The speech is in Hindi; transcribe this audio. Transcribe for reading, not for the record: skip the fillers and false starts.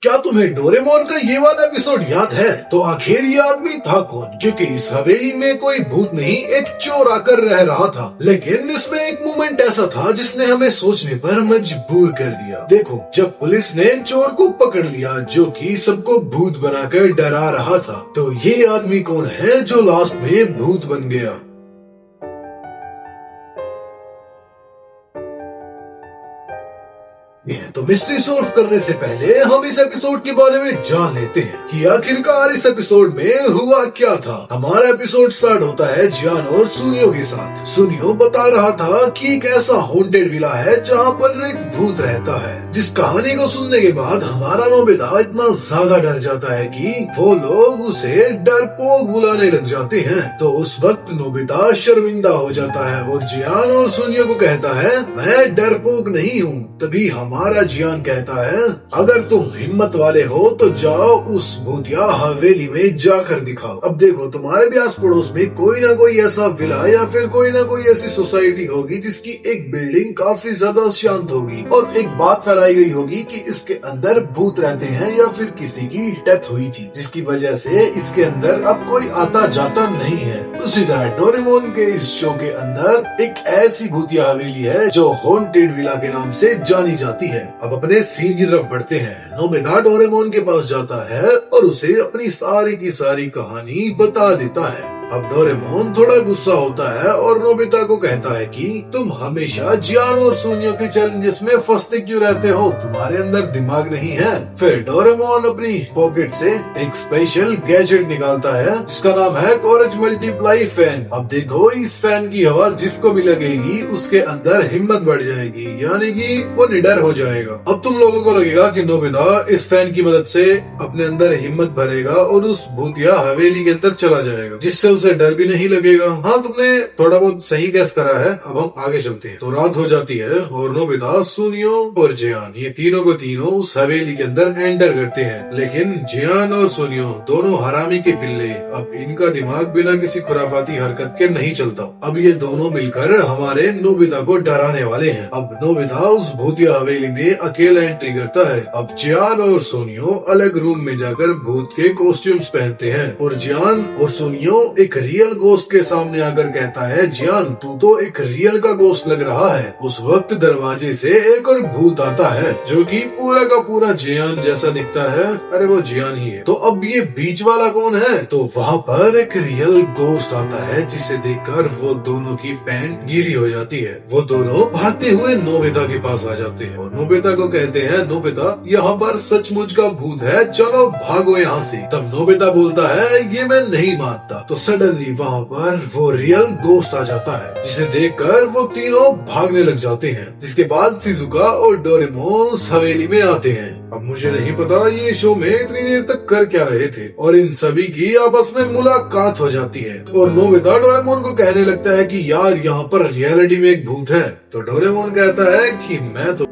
क्या तुम्हें डोरेमोन का ये वाला एपिसोड याद है? तो आखिर ये आदमी था कौन? क्योंकि इस हवेली में कोई भूत नहीं, एक चोर आकर रह रहा था। लेकिन इसमें एक मोमेंट ऐसा था जिसने हमें सोचने पर मजबूर कर दिया। देखो, जब पुलिस ने चोर को पकड़ लिया जो कि सबको भूत बनाकर डरा रहा था, तो ये आदमी कौन है जो लास्ट में भूत बन गया? तो मिस्ट्री सॉल्व करने से पहले हम इस एपिसोड के बारे में जान लेते हैं कि आखिरकार इस एपिसोड में हुआ क्या था। हमारा एपिसोड स्टार्ट होता है जियान और सुनियो के साथ। सुनियो बता रहा था कि एक ऐसा हॉन्टेड विला है जहाँ पर एक भूत रहता है, जिस कहानी को सुनने के बाद हमारा नोबिता इतना ज्यादा डर जाता है कि वो लोग उसे डरपोक बुलाने लग जाते हैं। तो उस वक्त नोबिता शर्मिंदा हो जाता है और जियान और सुनियो को कहता है, मैं डरपोक नहीं हूँ। तभी हमारा जियान कहता है, अगर तुम हिम्मत वाले हो तो जाओ उस भूतिया हवेली में जाकर दिखाओ। अब देखो, तुम्हारे भी आस पड़ोस में कोई ना कोई ऐसा विला या फिर कोई ना कोई ऐसी सोसाइटी होगी जिसकी एक बिल्डिंग काफी ज्यादा शांत होगी और एक बात फैलाई गई होगी कि इसके अंदर भूत रहते हैं या फिर किसी की डेथ हुई थी, जिसकी वजह से इसके अंदर अब कोई आता जाता नहीं है। उसी तरह डोरेमोन के इस शो के अंदर एक ऐसी भूतिया हवेली है जो हॉन्टेड विला के नाम से जानी जाती है। अब अपने सीन की तरफ बढ़ते हैं। नोबिता डोरेमोन के पास जाता है और उसे अपनी सारी की सारी कहानी बता देता है। अब डोरेमोन थोड़ा गुस्सा होता है और नोबिता को कहता है कि तुम हमेशा जियान और सुनियो के चैलेंजेस में फंसते क्यों रहते हो? तुम्हारे अंदर दिमाग नहीं है? फिर डोरेमोन अपनी पॉकेट से एक स्पेशल गैजेट निकालता है जिसका नाम है कोरेज मल्टीप्लाई फैन। अब देखो, इस फैन की हवा जिसको भी लगेगी उसके अंदर हिम्मत बढ़ जाएगी, यानी कि वो निडर हो जाएगा। अब तुम लोगों को लगेगा कि नोबिता इस फैन की मदद से अपने अंदर हिम्मत भरेगा और उस भूतिया हवेली के अंदर चला जाएगा, जिससे उसे डर भी नहीं लगेगा। हाँ, तुमने थोड़ा बहुत सही गैस करा है। अब हम आगे चलते हैं। तो रात हो जाती है और नोबिता, सुनियो और जियान ये तीनों को तीनों उस हवेली के अंदर एंटर करते हैं। लेकिन जियान और सुनियो दोनों हरामी के पिल्ले, अब इनका दिमाग बिना किसी खुराफाती हरकत के नहीं चलता। अब ये दोनों मिलकर हमारे नोबिता को डराने वाले हैं। अब नोबिता उस भूतिया हवेली में अकेला एंट्री करता है। अब जियान और सोनियो अलग रूम में जाकर भूत के कॉस्ट्यूम्स पहनते हैं और जियान और सोनियो एक रियल गोस्ट के सामने आकर कहता है, जियान तू तो एक रियल का गोस्ट लग रहा है। उस वक्त दरवाजे से एक और भूत आता है जो कि पूरा का पूरा जियान जैसा दिखता है। अरे वो जियान ही है। तो अब ये बीच वाला कौन है? तो वहाँ पर एक रियल गोस्ट आता है जिसे देखकर वो दोनों की पैंट गीली हो जाती है। वो दोनों भागते हुए नोबिता के पास आ जाते हैं और नोबिता को कहते हैं, नोबिता यहाँ पर सचमुच का भूत है, चलो भागो यहाँ से। तब नोबिता बोलता है, ये मैं नहीं मानता। तो सडनली वहाँ पर वो रियल गोस्ट आ जाता है जिसे देखकर वो तीनों भागने लग जाते हैं। जिसके बाद शिजुका और डोरेमोन उस हवेली में आते हैं। अब मुझे नहीं पता ये शो में इतनी देर तक कर क्या रहे थे और इन सभी की आपस में मुलाकात हो जाती है और नोबिता डोरेमोन को कहने लगता है कि यार यहाँ पर रियलिटी में एक भूत है। तो डोरेमोन कहता है कि मैं तो